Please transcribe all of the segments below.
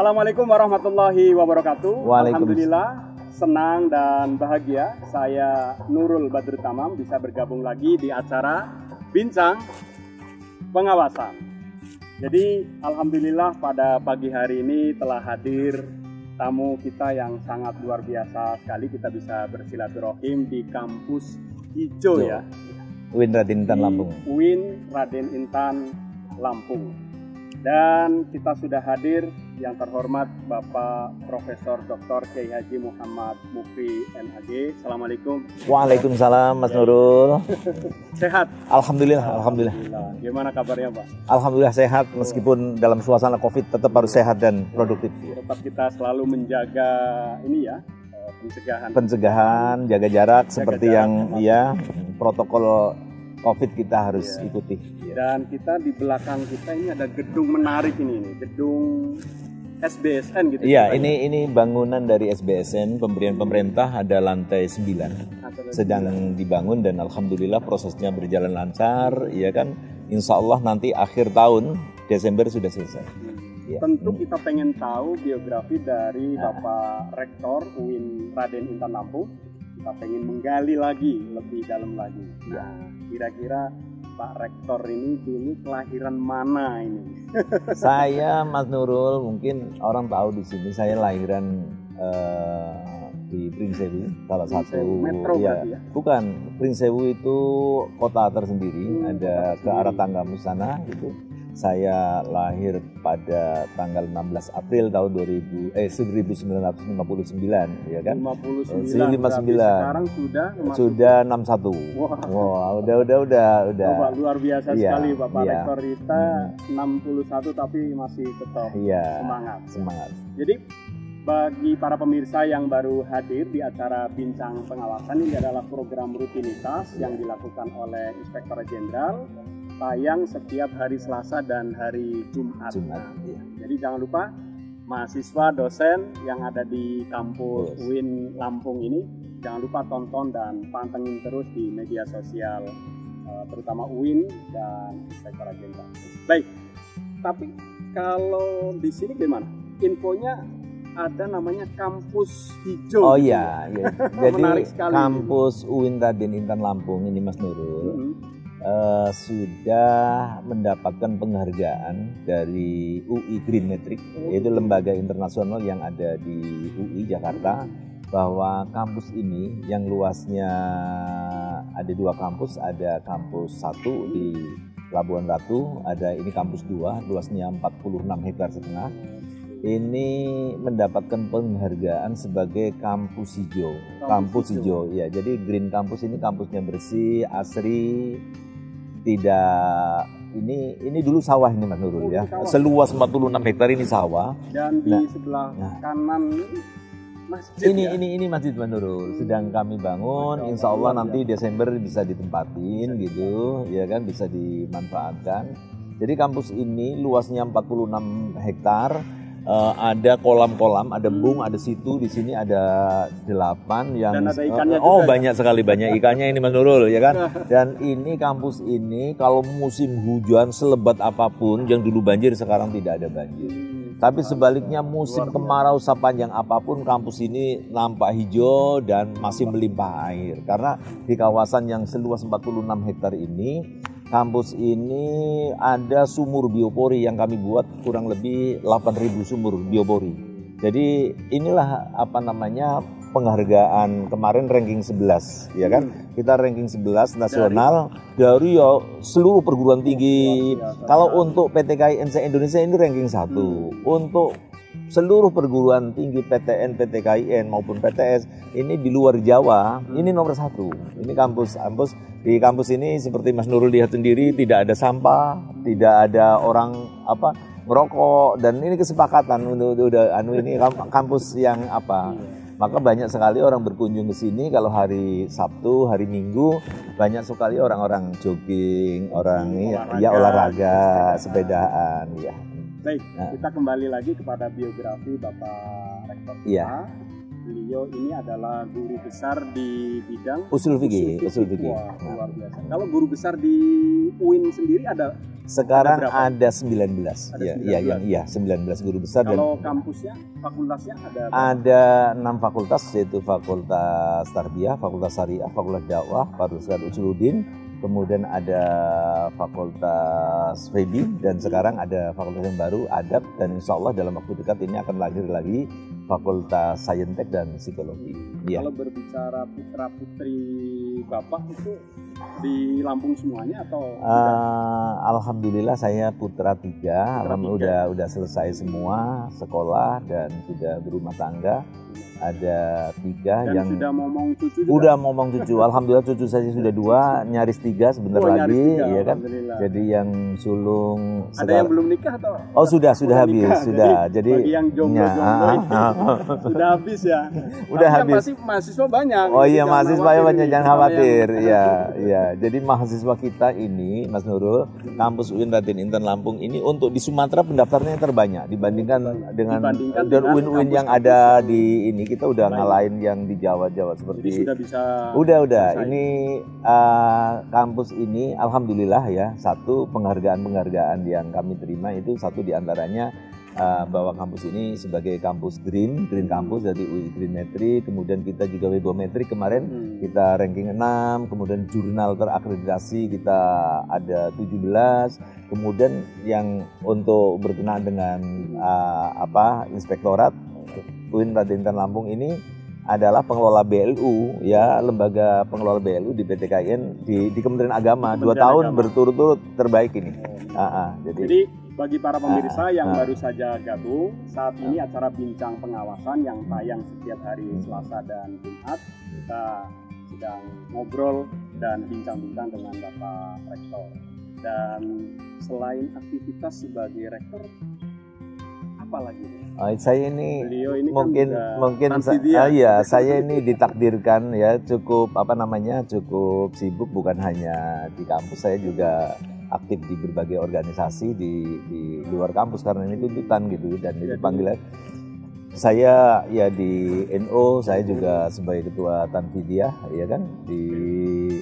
Assalamualaikum warahmatullahi wabarakatuh. Waalaikumsalam. Alhamdulillah senang dan bahagia saya Nurul Badrut Tamam bisa bergabung lagi di acara Bincang Pengawasan. Jadi alhamdulillah pada pagi hari ini telah hadir tamu kita yang sangat luar biasa sekali. Kita bisa bersilaturahim di kampus hijau ya. UIN Raden Intan Lampung. UIN Raden Intan Lampung. Dan kita sudah hadir yang terhormat Bapak Profesor Dr. Kiai Haji Muhammad Mukri MHG. Assalamualaikum. Waalaikumsalam Mas Nurul. Sehat? Alhamdulillah. Gimana kabarnya Pak? Alhamdulillah sehat meskipun dalam suasana COVID tetap harus sehat dan produktif. Tetap kita selalu menjaga ini ya, pencegahan, jaga jarak seperti yang protokol COVID kita harus ikuti. Dan kita di belakang kita ini ada gedung menarik ini gedung SBSN gitu. Iya, ini bangunan dari SBSN pemberian pemerintah, ada lantai 9 sedang dibangun dan alhamdulillah prosesnya berjalan lancar, ya kan. Insya Allah nanti akhir tahun Desember sudah selesai. Ya. Tentu kita pengen tahu biografi dari Bapak Rektor UIN Raden Intan Lampung. Kita pengen menggali lagi lebih dalam lagi. Nah, kira-kira Pak Rektor ini dulu kelahiran mana ini? Saya Mas Nurul, mungkin orang tahu di sini saya lahiran di Prinsewu, salah satu metro ya. Bukan, Prinsewu itu kota tersendiri, ada ke arah Tanggamus sana gitu. Saya lahir pada tanggal 16 April tahun 1959, ya kan? 59. Sekarang sudah 61. Wah, udah. Bapak luar biasa sekali Bapak Rektor kita 61 tapi masih tetap semangat. Jadi bagi para pemirsa yang baru hadir di acara Bincang Pengawasan, ini adalah program rutinitas yang dilakukan oleh Inspektur Jenderal, tayang setiap hari Selasa dan hari Jumat. Jadi jangan lupa mahasiswa, dosen yang ada di kampus UIN Lampung ini, jangan lupa tonton dan pantengin terus di media sosial, terutama UIN dan Inspektorat Jenderal. Baik, tapi kalau di sini gimana? Infonya ada namanya kampus hijau. Oh iya. Jadi kampus ini. UIN Raden Intan Lampung ini Mas Nurul. Sudah mendapatkan penghargaan dari UI Green Metric, yaitu lembaga internasional yang ada di UI Jakarta, bahwa kampus ini yang luasnya ada 2 kampus, ada kampus 1 di Labuan Ratu, ada ini kampus 2, luasnya 46,5 hektar. Ini mendapatkan penghargaan sebagai kampus hijau. Kampus hijau, ya. Jadi Green Campus ini kampusnya bersih, asri. Tidak, ini dulu sawah ini Mas Nurul ya. Seluas 46 hektar ini sawah. Dan di sebelah kanan masjid. Ini masjid Mas Nurul sedang kami bangun. Insya Allah nanti Desember bisa ditempatin gitu, ya kan, bisa dimanfaatkan. Jadi kampus ini luasnya 46 hektar. Ada kolam-kolam, ada bung, ada situ, di sini ada 8 yang dan ada ikannya juga, banyak sekali ikannya ini Mas Nurul ya kan. Dan ini kampus ini kalau musim hujan selebat apapun yang dulu banjir sekarang tidak ada banjir. Tapi sebaliknya musim kemarau sepanjang apapun kampus ini nampak hijau dan masih melimpah air. Karena di kawasan yang seluas 46 hektar ini, kampus ini ada sumur biopori yang kami buat kurang lebih 8.000 sumur biopori. Jadi inilah penghargaan kemarin ranking 11 ya kan. Kita ranking 11 nasional dari seluruh perguruan tinggi. Kalau untuk PTKIN se-Indonesia ini ranking 1. Untuk seluruh perguruan tinggi PTN, PTKIN maupun PTS ini di luar Jawa ini nomor 1. Ini kampus di kampus ini seperti Mas Nurul lihat sendiri tidak ada sampah, tidak ada orang ngerokok, dan ini kesepakatan untuk ini kampus yang maka banyak sekali orang berkunjung ke sini. Kalau hari Sabtu, hari Minggu banyak sekali orang-orang jogging, olahraga, sepedaan ya. Baik, kita kembali lagi kepada biografi Bapak Rektor kita. beliau ini adalah guru besar di bidang usul fikih. Wah, luar biasa. Kalau guru besar di UIN sendiri ada sekarang ada 19. Iya, 19 guru besar. Kalau kampusnya, fakultasnya ada 6 fakultas, yaitu Fakultas Tarbiyah, Fakultas Syariah, Fakultas Dakwah, Fakultas Usuluddin, kemudian ada Fakultas FEBI, dan sekarang ada fakultas yang baru, Adab, dan insya Allah dalam waktu dekat ini akan lahir lagi Fakultas Saintek dan Psikologi. Kalau berbicara putra putri Bapak itu di Lampung semuanya atau? Alhamdulillah saya putra 3, udah selesai semua sekolah dan sudah berumah tangga. Ada 3 dan yang sudah ngomong cucu juga? Udah ngomong cucu, alhamdulillah cucu saya sudah 2, nyaris 3 sebentar lagi, ya kan. Jadi yang sulung ada yang belum nikah atau? Oh sudah habis, nikah. Sudah. Jadi bagi yang jomblo sudah habis ya. Udah tapi habis. Masih mahasiswa banyak. Oh iya, mahasiswa banyak, jangan khawatir. Iya. Jadi mahasiswa kita ini, Mas Nurul, kampus UIN Raden Inten Lampung ini untuk di Sumatera pendaftarnya terbanyak dibandingkan dengan UIN yang ada di ini. Kita udah ngalahin yang di Jawa seperti. Jadi sudah bisa. Udah. Ini kampus ini alhamdulillah ya, satu penghargaan yang kami terima itu satu diantaranya bahwa kampus ini sebagai kampus green kampus dari UI Green Metri, kemudian kita juga Webometri kemarin kita ranking 6, kemudian jurnal terakreditasi kita ada 17, kemudian yang untuk berkenaan dengan inspektorat UIN Raden Inten Lampung ini adalah pengelola BLU, ya, lembaga pengelola BLU di PT KIN di Kementerian Agama 2 tahun berturut-turut terbaik ini. Jadi bagi para pemirsa yang baru saja gabung, saat ini acara Bincang Pengawasan yang tayang setiap hari Selasa dan Jumat, kita sedang ngobrol dan bincang-bincang dengan Bapak Rektor. Dan selain aktivitas sebagai rektor, apa lagi? Saya ini mungkin saya ini ditakdirkan ya cukup cukup sibuk, bukan hanya di kampus, saya juga aktif di berbagai organisasi di luar kampus karena ini tuntutan gitu, dan itu panggilan saya ya di NO, saya juga sebagai ketua Tanfidiah, ya kan, di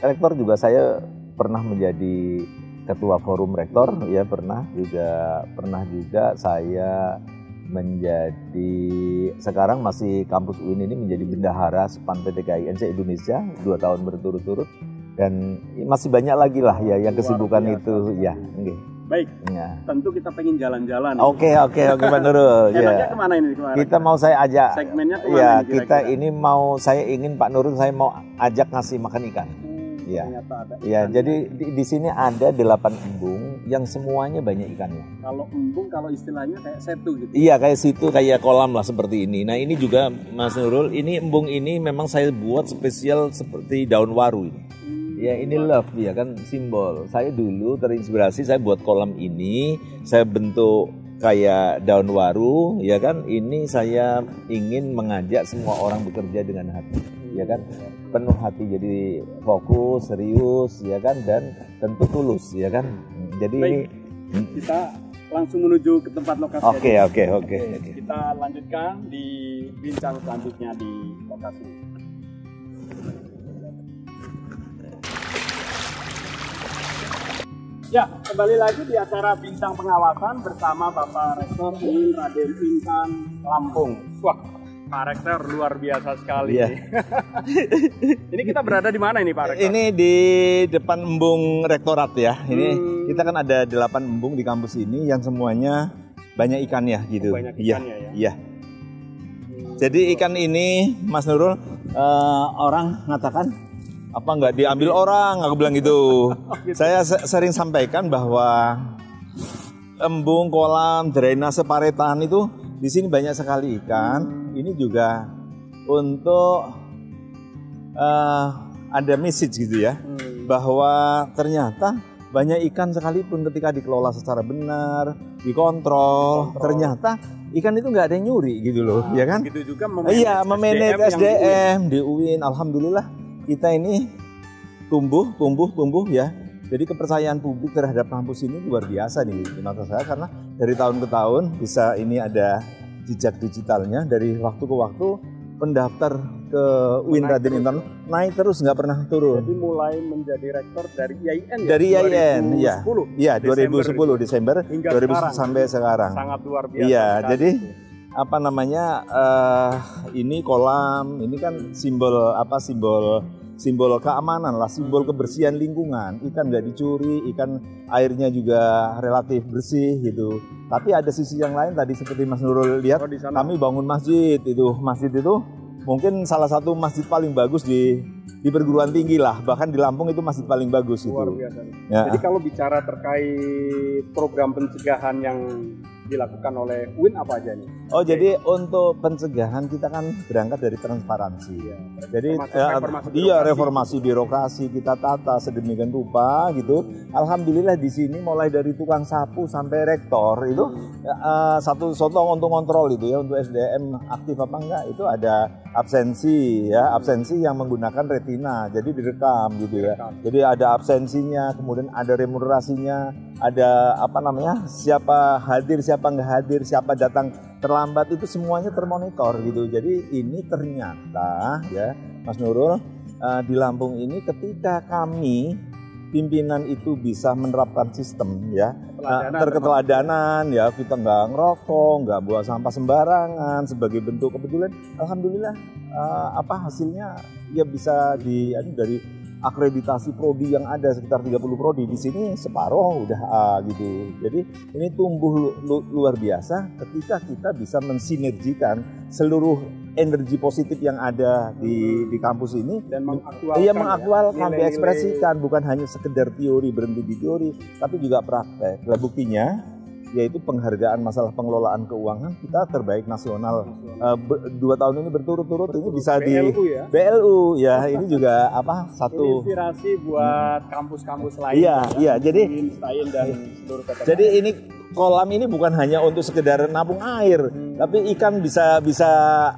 rektor juga saya pernah menjadi ketua forum rektor, ya pernah juga saya menjadi, sekarang masih kampus UIN ini menjadi bendahara SPAN PT KIN Indonesia 2 tahun berturut-turut, dan masih banyak lagi lah ya yang kesibukan itu ya. Baik, tentu kita pengen jalan-jalan. Oke Pak Nurul. Enaknya kemana ini kemarin? Kita mau saya ajak. Segmennya kemana? Ya, kita ini saya ingin Pak Nurul, saya mau ajak ngasih makan ikan. Ya, jadi di sini ada 8 embung yang semuanya banyak ikannya. Kalau embung, kalau istilahnya kayak setu gitu. Iya, kayak situ, kayak kolam lah seperti ini. Nah, ini juga Mas Nurul, ini embung ini memang saya buat spesial seperti daun waru ini. Ya, ini love ya kan, simbol. Saya dulu terinspirasi, saya buat kolam ini, saya bentuk kayak daun waru, ya kan. Ini saya ingin mengajak semua orang bekerja dengan hati, ya kan. Penuh hati, jadi fokus, serius, ya kan, dan tentu tulus, ya kan. Jadi baik, ini kita langsung menuju ke tempat lokasi. Oke. Kita lanjutkan di bincang selanjutnya di lokasi. Ya, kembali lagi di acara Bincang Pengawasan bersama Bapak Rektor UIN Raden Inten Lampung. Wah, Pak Rektor luar biasa sekali. Ya. Ini kita berada di mana ini Pak Rektor? Ini di depan embung rektorat ya. Ini kita kan ada 8 embung di kampus ini yang semuanya banyak ikannya gitu. Banyak ikannya ya. Iya. Jadi ikan ini Mas Nurul, orang mengatakan apa nggak diambil orang, aku bilang gitu. Gitu. Saya sering sampaikan bahwa embung, kolam, drainase paretan itu di sini banyak sekali ikan. Ini juga untuk ada message gitu ya, bahwa ternyata banyak ikan sekalipun ketika dikelola secara benar, dikontrol, ternyata ikan itu nggak ada yang nyuri gitu loh, ya kan? Gitu juga memanage SDM di UIN. Alhamdulillah kita ini tumbuh ya. Jadi kepercayaan publik terhadap kampus ini luar biasa nih di mata saya, karena dari tahun ke tahun bisa ini ada jejak digitalnya dari waktu ke waktu, pendaftar ke UIN Raden Intan naik terus, nggak pernah turun. Jadi mulai menjadi rektor dari IAIN ya? Dari IAIN, iya. Iya, 2010 Desember hingga 2000 sekarang. Sampai sekarang. Sangat luar biasa. Iya, jadi apa namanya, ini kolam, ini kan simbol apa, simbol keamanan lah, simbol kebersihan lingkungan. Ikan nggak dicuri, ikan airnya juga relatif bersih gitu. Tapi ada sisi yang lain tadi seperti Mas Nurul lihat, kami bangun masjid itu. Masjid itu mungkin salah satu masjid paling bagus di perguruan tinggi lah, bahkan di Lampung itu masjid paling bagus itu. Luar biasa. Ya. Jadi kalau bicara terkait program pencegahan yang dilakukan oleh UIN apa aja nih? Oh, jadi untuk pencegahan kita kan berangkat dari transparansi. Ya. Jadi reformasi birokrasi kita tata sedemikian rupa gitu. Alhamdulillah di sini mulai dari tukang sapu sampai rektor itu satu contoh untuk kontrol itu ya, untuk SDM aktif apa enggak itu ada absensi ya, absensi yang menggunakan retina. Jadi direkam gitu ya. Jadi ada absensinya, kemudian ada remunerasinya, ada apa namanya, siapa hadir, siapa nggak hadir, siapa datang terlambat, itu semuanya termonitor gitu. Jadi ini ternyata ya Mas Nurul, di Lampung ini ketika kami pimpinan itu bisa menerapkan sistem ya, terketeladanan ya, kita nggak ngerokok, nggak buang sampah sembarangan sebagai bentuk kepedulian, alhamdulillah hasilnya ya bisa dari akreditasi prodi yang ada sekitar 30 prodi di sini separuh udah A gitu. Jadi ini tumbuh luar biasa ketika kita bisa mensinergikan seluruh energi positif yang ada di kampus ini dan mengaktualkan, diekspresikan, bukan hanya sekedar teori, berhenti di teori, tapi juga praktek. Lah buktinya yaitu penghargaan masalah pengelolaan keuangan kita terbaik nasional 2 tahun ini berturut-turut. Ini bisa BLU di BLU ya, ini juga apa satu inspirasi buat kampus-kampus lain. Iya, jadi dan seluruh jadi ini kolam ini bukan hanya untuk sekedar nampung air, tapi ikan bisa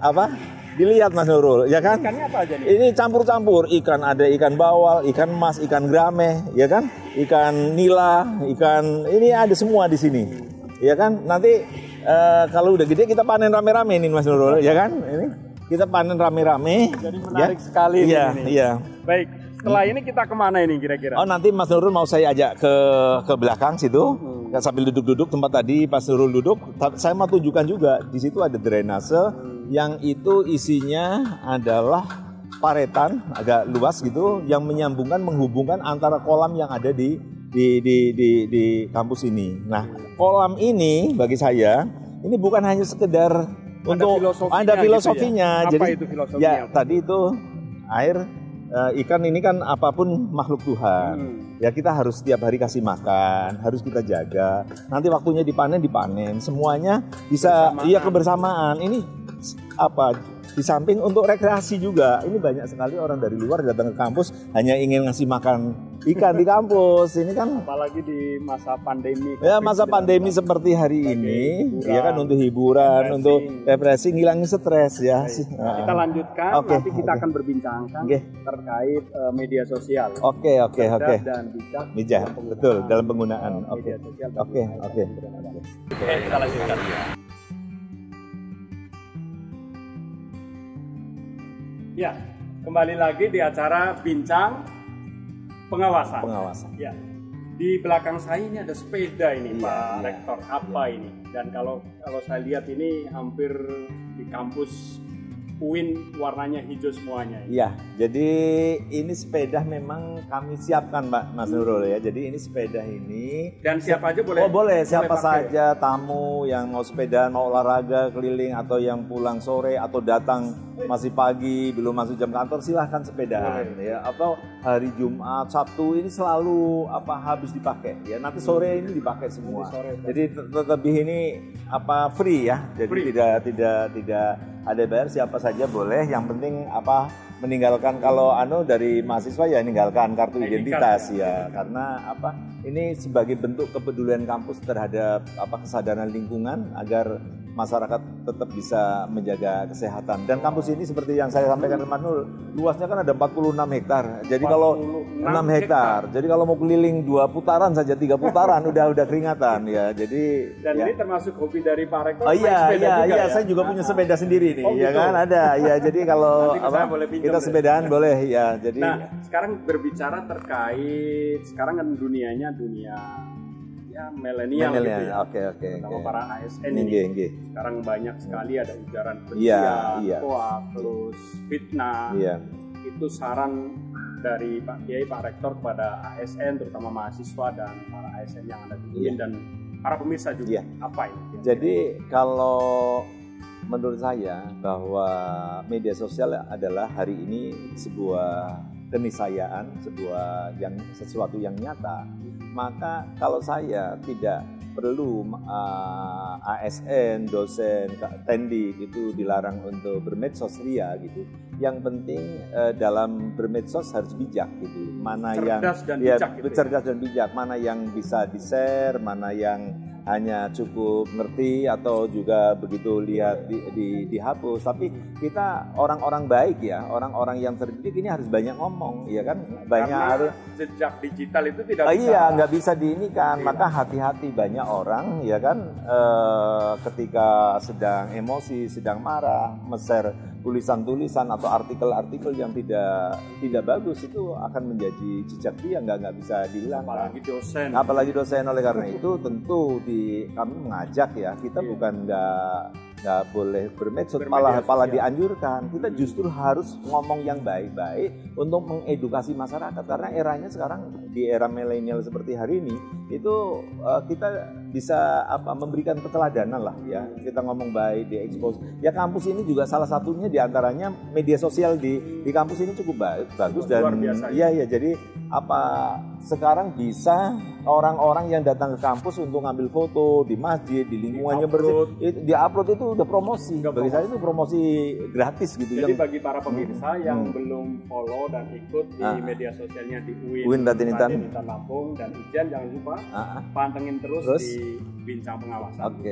apa? Dilihat Mas Nurul, ya kan? Ikannya apa aja nih? Ini campur-campur, ikan ada ikan bawal, ikan mas, ikan grameh, ya kan? Ikan nila, ikan ini ada semua di sini, ya kan? Nanti kalau udah gede kita panen rame-rame nih Mas Nurul, ya kan? Ini kita panen rame-rame. Jadi menarik sekali ini. Iya. Baik, setelah ini kita kemana ini kira-kira? Oh, nanti Mas Nurul mau saya ajak ke belakang situ. Sambil duduk-duduk tempat tadi Mas Nurul duduk, saya mau tunjukkan juga di situ ada drainase yang itu isinya adalah paretan agak luas gitu yang menghubungkan antara kolam yang ada di kampus ini. Nah, kolam ini bagi saya ini bukan hanya sekedar ada filosofinya. Gitu ya? Apa Jadi itu filosofinya? Ya, tadi itu air, ikan ini kan apapun makhluk Tuhan. Ya kita harus setiap hari kasih makan, harus kita jaga. Nanti waktunya dipanen, semuanya bisa kebersamaan. Ini apa? Di samping untuk rekreasi juga. Ini banyak sekali orang dari luar datang ke kampus hanya ingin ngasih makan ikan di kampus. Ini kan apalagi di masa pandemi. Ya, masa pandemi seperti hari ini, ya kan, untuk hiburan, untuk refreshing, ngilangin stres ya. Kita lanjutkan, nanti kita akan berbincangkan terkait media sosial. Oke. Dan bijak, betul dalam penggunaan. Oke. Kita lanjutkan. Ya, kembali lagi di acara Bincang Pengawasan. Ya, di belakang saya ini ada sepeda ini, Pak Rektor. Apa ini? Dan kalau saya lihat ini hampir di kampus UIN warnanya hijau semuanya. Iya, jadi ini sepeda memang kami siapkan, Mas Nurul ya. Jadi ini sepeda ini. Dan siapa aja boleh? Oh boleh, siapa saja tamu yang mau sepedaan, mau olahraga keliling, atau yang pulang sore atau datang masih pagi belum masuk jam kantor, silahkan sepedaan ya. Atau hari Jumat, Sabtu ini selalu habis dipakai ya. Nanti sore ini dipakai semua. Jadi terlebih ini free ya. Jadi free. tidak ada bayar, siapa saja boleh. Yang penting meninggalkan, kalau dari mahasiswa ya meninggalkan kartu identitas ya. Karena ini sebagai bentuk kepedulian kampus terhadap kesadaran lingkungan, agar masyarakat tetap bisa menjaga kesehatan. Dan kampus ini seperti yang saya sampaikan Mas Nur, luasnya kan ada 46 hektar. Jadi kalau 6 hektar, jadi kalau mau keliling 2 putaran saja, 3 putaran udah keringatan ya. Jadi dan ini termasuk hobi dari Pak Rektor. Oh iya, saya juga punya sepeda sendiri nih, ya kan ada. Ya jadi kalau kita sepedaan boleh ya. Jadi sekarang berbicara terkait sekarang kan dunianya dunia milenial gitu ya. Oke. Sama para ASN ini. Sekarang banyak sekali ada ujaran kebencian, hoax, terus fitnah. Itu saran dari Pak Kiai, Pak Rektor kepada ASN, terutama mahasiswa dan para ASN yang ada di UIN dan para pemirsa juga. Apa ini? Jadi kalau menurut saya bahwa media sosial adalah hari ini sebuah keniscayaan, sesuatu yang nyata. Maka kalau saya tidak perlu ASN, dosen, tendik itu dilarang untuk bermedsos ria gitu. Yang penting dalam bermedsos harus bijak gitu. Mana cerdas dan bijak, mana yang bisa di-share, mana yang hanya cukup ngerti atau juga begitu lihat dihapus. Tapi kita orang-orang baik ya, orang-orang yang terdidik ini harus banyak ngomong, ya kan? Karena jejak digital itu tidak bisa. Iya, nggak bisa diinikan. Maka hati-hati, banyak orang ya kan ketika sedang emosi, sedang marah, share tulisan-tulisan atau artikel-artikel yang tidak bagus, itu akan menjadi jejak dia, nggak bisa dihilangkan. Apalagi dosen. Oleh karena itu tentu kami mengajak ya, kita bukan nggak boleh bermedsos, malah dianjurkan. Kita justru harus ngomong yang baik-baik untuk mengedukasi masyarakat, karena eranya sekarang di era milenial seperti hari ini itu kita bisa memberikan keteladanan lah ya. Kita ngomong baik, diekspos. Ya kampus ini juga salah satunya diantaranya media sosial di kampus ini cukup bagus dan iya jadi sekarang bisa orang-orang yang datang ke kampus untuk ngambil foto di masjid, di lingkungannya bersih, di-upload itu udah promosi. Bagi saya itu promosi gratis gitu. Jadi bagi para pemirsa yang belum follow dan ikut di media sosialnya di UIN Raden Intan Lampung dan Ijen, jangan lupa pantengin terus di Bincang Pengawasan.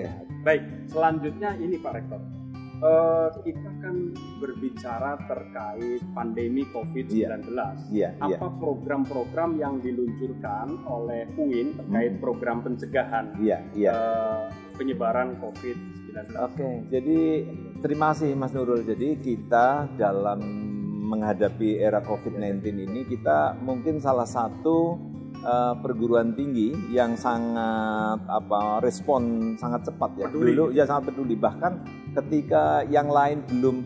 Baik, selanjutnya ini Pak Rektor. Kita kan berbicara terkait pandemi COVID-19. Apa program-program yang diluncurkan oleh UIN terkait program pencegahan penyebaran COVID-19? Jadi terima kasih Mas Nurul. Jadi kita dalam menghadapi era COVID-19 ini, kita mungkin salah satu perguruan tinggi yang sangat respon sangat cepat ya. Dulu ya sangat peduli, bahkan ketika yang lain belum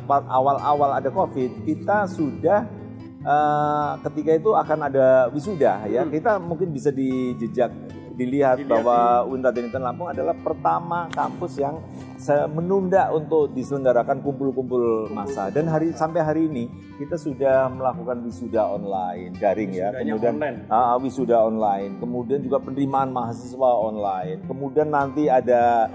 awal-awal ada COVID, kita sudah ketika itu akan ada wisuda ya. Kita mungkin bisa dilihat bahwa UIN Raden Intan Lampung adalah pertama kampus yang menunda untuk diselenggarakan kumpul-kumpul massa, dan sampai hari ini kita sudah melakukan wisuda online daring ya, kemudian wisuda online, kemudian juga penerimaan mahasiswa online, kemudian nanti ada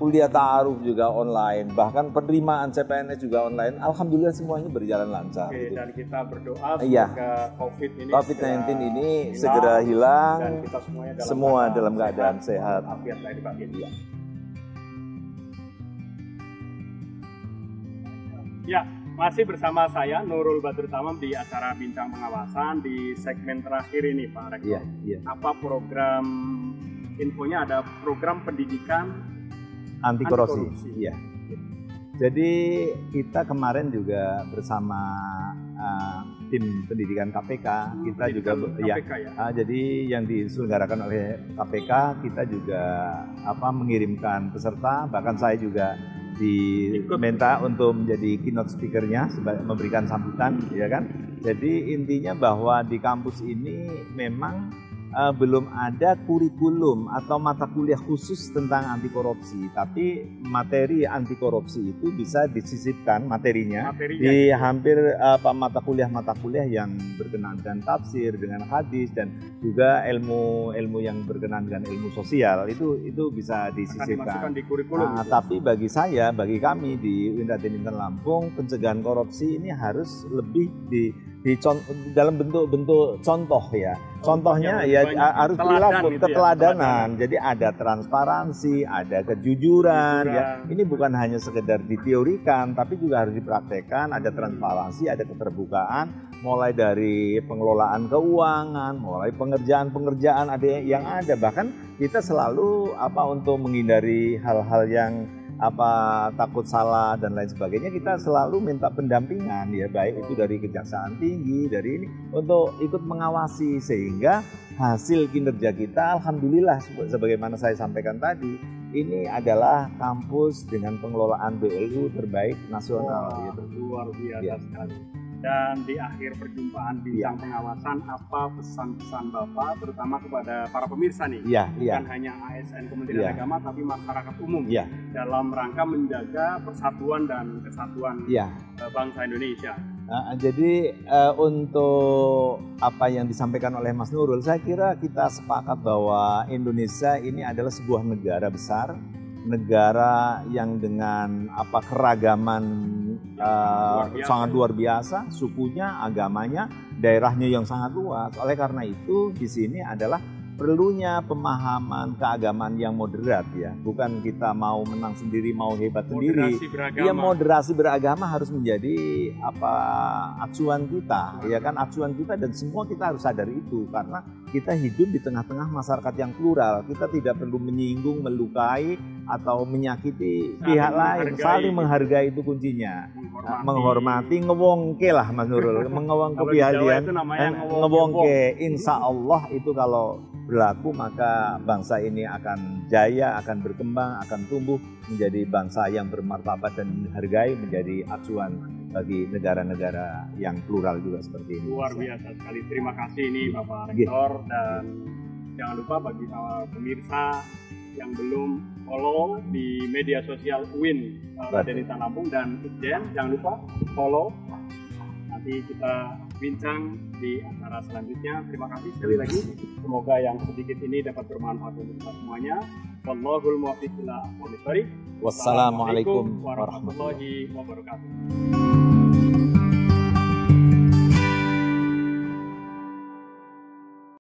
kuliah ta'aruf juga online, bahkan penerimaan CPNS juga online. Alhamdulillah semuanya berjalan lancar. Dan kita berdoa semoga COVID-19 ini segera hilang dan kita semua dalam keadaan sehat. Afiat lahir batin. Ya, masih bersama saya Nurul Badrul Tamam di acara Bincang Pengawasan di segmen terakhir ini Pak Rektor. Apa program infonya? Ada program pendidikan anti korupsi. Jadi kita kemarin juga bersama tim pendidikan KPK, kita juga jadi yang diselenggarakan oleh KPK, kita juga mengirimkan peserta, bahkan saya juga diminta untuk menjadi keynote speaker-nya, memberikan sambutan, ya kan. Jadi intinya bahwa di kampus ini memang belum ada kurikulum atau mata kuliah khusus tentang anti korupsi, tapi materi anti korupsi itu bisa disisipkan materinya di hampir mata kuliah yang berkenaan dengan tafsir, dengan hadis, dan juga ilmu yang berkenaan dengan ilmu sosial, itu bisa disisipkan di kurikulum. Tapi bagi kami di UIN Raden Intan Lampung, pencegahan korupsi ini harus lebih dalam bentuk contoh ya. Contohnya ya harus perilaku keteladanan. Jadi ada transparansi, ada kejujuran ya. Ini bukan hanya sekedar diteorikan tapi juga harus dipraktekkan, ada transparansi, ada keterbukaan mulai dari pengelolaan keuangan, mulai pengerjaan ada yang ada. Bahkan kita selalu untuk menghindari hal-hal yang takut salah dan lain sebagainya, kita selalu minta pendampingan ya, baik itu dari Kejaksaan Tinggi, dari ini untuk ikut mengawasi sehingga hasil kinerja kita alhamdulillah sebagaimana saya sampaikan tadi, ini adalah kampus dengan pengelolaan BLU terbaik nasional. Gitu. Luar biasa sekali. Dan di akhir perjumpaan bincang pengawasan, apa pesan-pesan Bapak terutama kepada para pemirsa nih, bukan hanya ASN Kementerian Agama tapi masyarakat umum dalam rangka menjaga persatuan dan kesatuan bangsa Indonesia. Jadi untuk apa yang disampaikan oleh Mas Nurul, saya kira kita sepakat bahwa Indonesia ini adalah sebuah negara besar, negara yang dengan keragaman sangat luar biasa, sukunya, agamanya, daerahnya yang sangat luas. Oleh karena itu di sini adalah perlunya pemahaman keagamaan yang moderat ya. Bukan kita mau menang sendiri, mau hebat sendiri. Ya, moderasi beragama harus menjadi acuan kita, ya kan, acuan kita, dan semua kita harus sadar itu karena kita hidup di tengah-tengah masyarakat yang plural. Kita tidak perlu menyinggung, melukai atau menyakiti pihak lain. Saling menghargai itu kuncinya. Menghormati, ngewongke lah Mas Nurul, ngewongke pihak ngewongke. Insya Allah itu kalau berlaku maka bangsa ini akan jaya, akan berkembang, akan tumbuh menjadi bangsa yang bermartabat dan dihargai, menjadi acuan bagi negara-negara yang plural juga seperti ini. Luar biasa sekali. Terima kasih nih Bapak Rektor, dan jangan lupa bagi para pemirsa yang belum follow di media sosial UIN Radenita Lampung dan Itjen, jangan lupa follow. Nanti kita bincang di acara selanjutnya. Terima kasih sekali lagi. Semoga yang sedikit ini dapat bermanfaat untuk kita semuanya. Wallahul muwaffiq ila aqwamit thoriq. Wassalamualaikum warahmatullahi wabarakatuh.